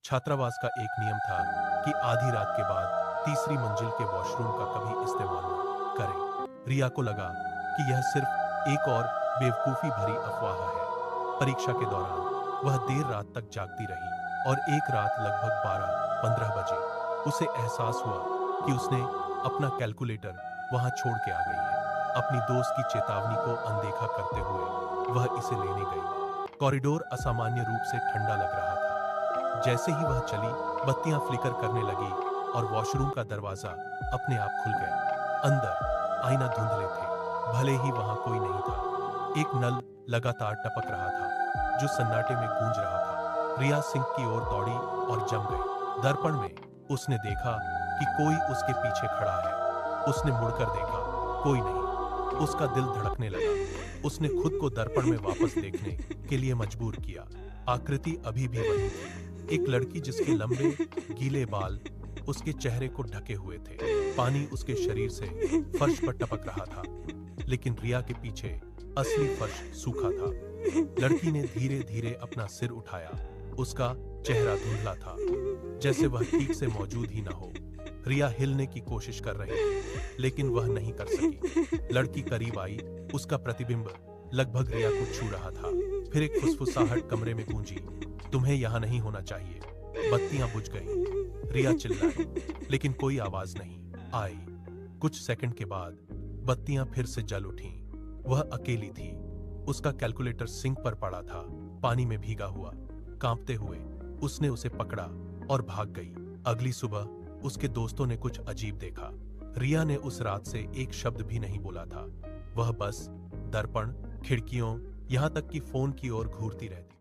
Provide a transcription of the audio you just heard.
छात्रावास का एक नियम था कि आधी रात के बाद तीसरी मंजिल के वॉशरूम का कभी इस्तेमाल न करें। रिया को लगा कि यह सिर्फ एक और बेवकूफी भरी अफवाह है। परीक्षा के दौरान वह देर रात तक जागती रही और एक रात लगभग 12-15 बजे उसे एहसास हुआ कि उसने अपना कैलकुलेटर वहां छोड़ के आ गई है। अपनी दोस्त की चेतावनी को अनदेखा करते हुए वह इसे लेने गई। कॉरिडोर असामान्य रूप से ठंडा लग रहा था। जैसे ही वह चली, बत्तियां फ्लिकर करने लगी और वॉशरूम का दरवाजा अपने आप खुल गया। अंदर आईना धुंधले थे, भले ही वहां कोई नहीं था। एक नल लगातार टपक रहा था जो सन्नाटे में गूंज रहा था। रिया सिंक की ओर दौड़ी और जम गई। दर्पण में उसने देखा कि कोई उसके पीछे खड़ा है। उसने मुड़कर देखा, कोई नहीं। उसका दिल धड़कने लगा। उसने खुद को दर्पण में वापस देखने के लिए मजबूर किया। आकृति अभी भी वही थी, एक लड़की जिसके लंबे गीले बाल उसके चेहरे को ढके हुए थे। पानी उसके शरीर से फर्श पर टपक रहा था, लेकिन रिया के पीछे असली फर्श सूखा था। लड़की ने धीरे धीरे अपना सिर उठाया। उसका चेहरा धुंधला था, जैसे वह ठीक से मौजूद ही न हो। रिया हिलने की कोशिश कर रही थी, लेकिन वह नहीं कर सकी। लड़की करीब आई, उसका प्रतिबिंब लगभग रिया को छू रहा था। फिर एक फुसफुसाहट कमरे में गूंजी, तुम्हें यहां नहीं होना चाहिए। बत्तियां बुझ गईं। रिया चिल्लाई, लेकिन कोई आवाज नहीं आई। कुछ सेकंड के बाद बत्तियां फिर से जल उठीं। वह अकेली थी। उसका कैलकुलेटर सिंक पर पड़ा था, पानी में भीगा हुआ। कांपते हुए उसने उसे पकड़ा और भाग गई। अगली सुबह उसके दोस्तों ने कुछ अजीब देखा। रिया ने उस रात से एक शब्द भी नहीं बोला था। वह बस दर्पण, खिड़कियों, यहां तक कि फोन की ओर घूरती रहती।